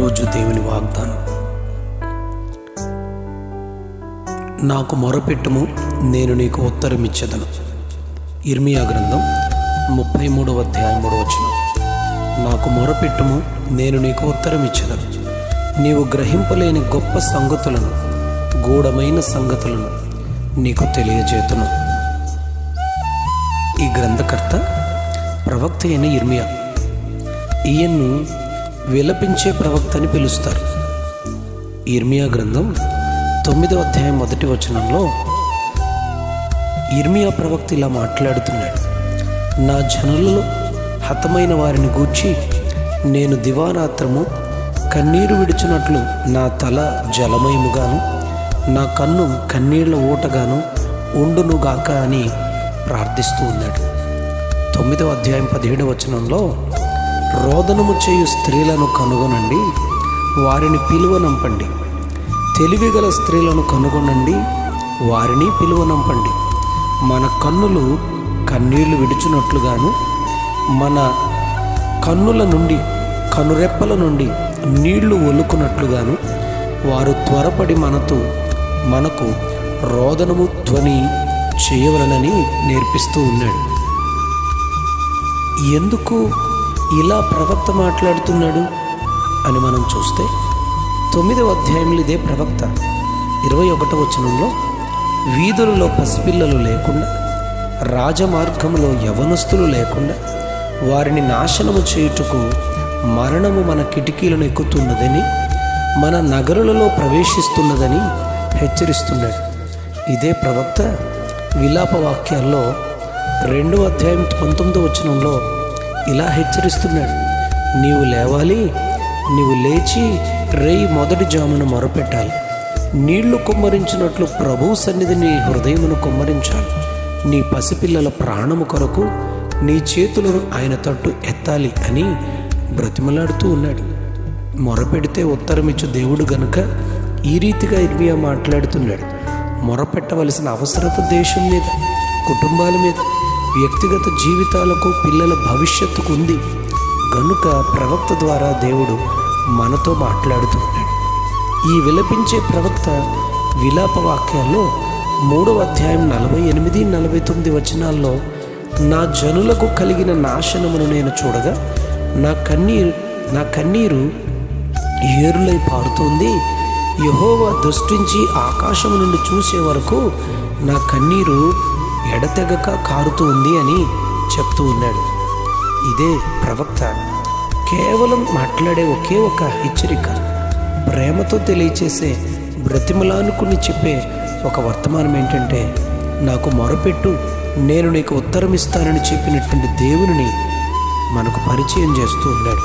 ఈరోజు దేవుని వాగ్దానం. నాకు మొరపెట్టుము, నేను నీకు ఉత్తరం ఇచ్చెదను. ఇర్మియా గ్రంథం 33వ అధ్యాయం 3వ వచనం. నాకు మొరపెట్టుము, నేను నీకు ఉత్తరం ఇచ్చెదను. నీవు గ్రహింపలేని గొప్ప సంగతులను, గూఢమైన సంగతులను నీకు తెలియజేతును. ఈ గ్రంథకర్త ప్రవక్త అయిన ఇర్మియా. ఈయన్ను విలపించే ప్రవక్త అని పిలుస్తారు. ఇర్మియా గ్రంథం 9వ అధ్యాయం 1వ వచనంలో ఇర్మియా ప్రవక్త ఇలా మాట్లాడుతున్నాడు. నా జనులలో హతమైన వారిని గూర్చి నేను దివారాత్రము కన్నీరు విడిచినట్లు నా తల జలమయముగాను నా కన్ను కన్నీళ్ల ఊటగాను ఉండునుగాక అని ప్రార్థిస్తూ ఉన్నాడు. 9వ అధ్యాయం 17వ వచనంలో రోదనము చేయు స్త్రీలను కనుగొనండి, వారిని పిలువనంపండి. తెలివిగల స్త్రీలను కనుగొనండి, వారిని పిలువనంపండి. మన కన్నులు కన్నీళ్లు విడుచున్నట్లుగాను మన కన్నుల నుండి కనురెప్పల నుండి నీళ్లు ఒలుకున్నట్లుగాను వారు త్వరపడి మనకు రోదనము ధ్వని చేయవలనని నేర్పిస్తూ ఉన్నాడు. ఎందుకు ఇలా ప్రవక్త మాట్లాడుతున్నాడు అని మనం చూస్తే 9వ అధ్యాయంలో ఇదే ప్రవక్త 21వ వచనంలో వీధులలో పసిపిల్లలు లేకుండా, రాజమార్గంలో యవనస్తులు లేకుండా వారిని నాశనము చేయుటకు మరణము మన కిటికీలను ఎక్కుతున్నదని, మన నగరులలో ప్రవేశిస్తున్నదని హెచ్చరిస్తున్నాడు. ఇదే ప్రవక్త విలాప వాక్యాల్లో 2వ అధ్యాయం 19వ వచనంలో ఇలా హెచ్చరిస్తున్నాడు. నీవు లేవాలి, నీవు లేచి రేయి మొదటి జామున మొరపెట్టాలి. నీళ్లు కుమ్మరించినట్లు ప్రభువు సన్నిధిని హృదయమును కుమ్మరించాలి. నీ పసిపిల్లల ప్రాణము కొరకు నీ చేతులను ఆయన తట్టు ఎత్తాలి అని బ్రతిమలాడుతూ ఉన్నాడు. మొరపెడితే ఉత్తరమిచ్చు దేవుడు గనుక ఈ రీతిగా ఇర్మియా మాట్లాడుతున్నాడు. మొరపెట్టవలసిన అవసరత దేశం మీద, కుటుంబాల మీద, వ్యక్తిగత జీవితాలకు, పిల్లల భవిష్యత్తుకు ఉంది గనుక ప్రవక్త ద్వారా దేవుడు మనతో మాట్లాడుతూ ఉన్నాడు. ఈ విలపించే ప్రవక్త విలాప వాక్యాల్లో 3వ అధ్యాయం 48, 49 వచనాల్లో నా జనులకు కలిగిన నాశనమును నేను చూడగా నా కన్నీరు ఏరులై పారుతోంది. యెహోవా దృష్టించి ఆకాశము నుండి చూసే వరకు నా కన్నీరు ఎడతెగక కారుతూ ఉంది అని చెప్తూ ఉన్నాడు. ఇదే ప్రవక్త కేవలం మాట్లాడే ఒకే ఒక హెచ్చరిక, ప్రేమతో తెలియచేసే, బ్రతిమలానుకుని చెప్పే ఒక వర్తమానం ఏంటంటే, నాకు మొరపెట్టు, నేను నీకు ఉత్తరం ఇస్తానని చెప్పినటువంటి దేవుని మనకు పరిచయం చేస్తూ ఉన్నాడు.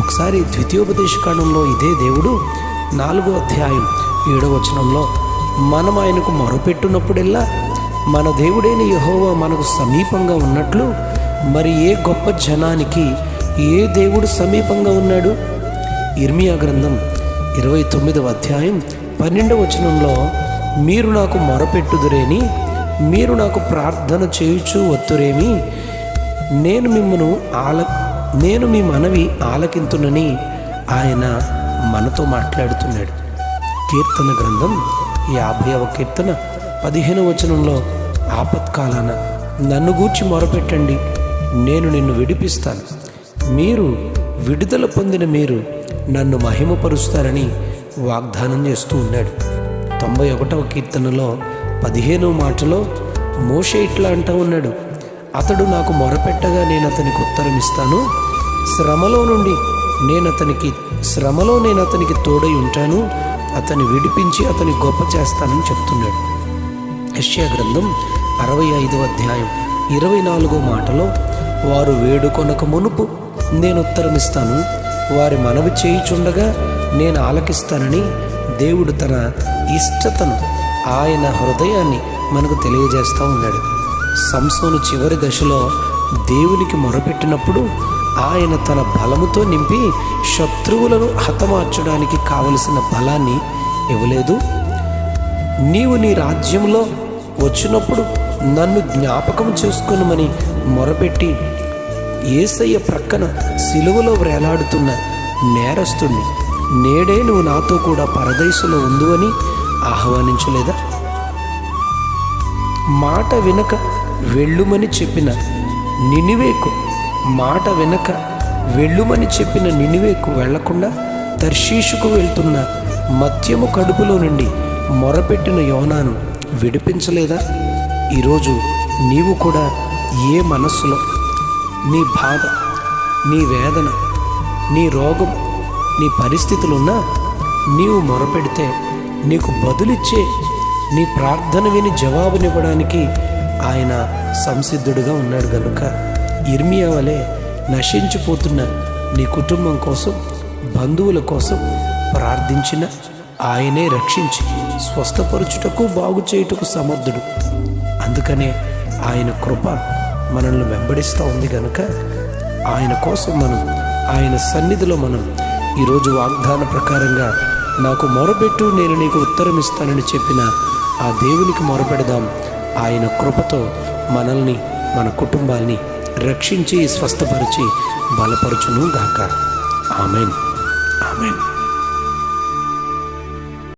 ఒకసారి ద్వితీయోపదేశకాండంలో ఇదే దేవుడు 4వ అధ్యాయం 7వ వచనంలో మనం ఆయనకు మొరపెట్టునప్పుడెల్లా మన దేవుడైన యెహోవా మనకు సమీపంగా ఉన్నట్లు మరి ఏ గొప్ప జనానికి ఏ దేవుడు సమీపంగా ఉన్నాడు? ఇర్మియా గ్రంథం 29వ అధ్యాయం 12వ వచనంలో మీరు నాకు మొరపెట్టుదురేని, మీరు నాకు ప్రార్థన చేయుచు వత్తురేమి, నేను మీ మనవి ఆలకింతునని ఆయన మనతో మాట్లాడుతున్నాడు. కీర్తన గ్రంథం 50వ కీర్తన 15వ వచనంలో ఆపత్కాలాన నన్ను గూర్చి మొరపెట్టండి, నేను నిన్ను విడిపిస్తాను, మీరు విడుదల పొందిన మీరు నన్ను మహిమపరుస్తారని వాగ్దానం చేస్తూ ఉన్నాడు. 91వ కీర్తనలో 15వ మాటలో మోషే ఇట్లా అంటూ ఉన్నాడు, అతడు నాకు మొరపెట్టగా నేను అతనికి ఉత్తరం ఇస్తాను, శ్రమలో నేను అతనికి తోడై ఉంటాను, అతన్ని విడిపించి అతని గొప్ప చేస్తానని చెప్తున్నాడు. యెషయా గ్రంథం 65వ అధ్యాయం 24వ మాటలో వారు వేడుకొనక మునుపు నేను ఉత్తరమిస్తాను, వారి మనవి చేయుచుండగా నేను ఆలకిస్తానని దేవుడు తన ఇష్టతను, ఆయన హృదయాన్ని మనకు తెలియజేస్తూ ఉన్నాడు. సంసోను చివరి దశలో దేవునికి మొరపెట్టినప్పుడు ఆయన తన బలముతో నింపి శత్రువులను హతమార్చడానికి కావలసిన బలాన్ని ఇవ్వలేదు. నీవు నీ రాజ్యంలో వచ్చినప్పుడు నన్ను జ్ఞాపకం చేసుకొనుమని మొరపెట్టి యేసయ్య ప్రక్కన సిలువలో వేలాడుతున్న నేరస్తుడిని నేడే నువ్వు నాతో కూడా పరదైసులో ఉందువని ఆహ్వానించలేదా? మాట వినక వెళ్ళుమని చెప్పిన నినివేకు వెళ్లకుండా తర్షీషుకు వెళ్తున్న మత్యము కడుపులో నుండి మొరపెట్టిన యోనాను విడిపించలేదా? ఈరోజు నీవు కూడా ఏ మనస్సులో నీ బాధ, నీ వేదన, నీ రోగం, నీ పరిస్థితులున్నా నీవు మొరపెడితే నీకు బదులిచ్చే, నీ ప్రార్థన విని జవాబునివ్వడానికి ఆయన సంసిద్ధుడుగా ఉన్నాడు గనుక యిర్మీయా వలె నశించిపోతున్న నీ కుటుంబం కోసం, బంధువుల కోసం ప్రార్థించిన ఆయనే రక్షించి స్వస్థపరచుటకు, బాగు చేయుటకు సమర్థుడు. అందుకనే ఆయన కృప మనల్ని వెంబడిస్తూ ఉంది కనుక ఆయన కోసం మనం, ఆయన సన్నిధిలో మనం ఈరోజు వాగ్దాన ప్రకారంగా నాకు మొరపెట్టు నేను నీకు ఉత్తరం ఇస్తానని చెప్పిన ఆ దేవునికి మొరపెడదాం. ఆయన కృపతో మనల్ని, మన కుటుంబాల్ని రక్షించి స్వస్థపరిచి బలపరచును గాక. Amen, amen.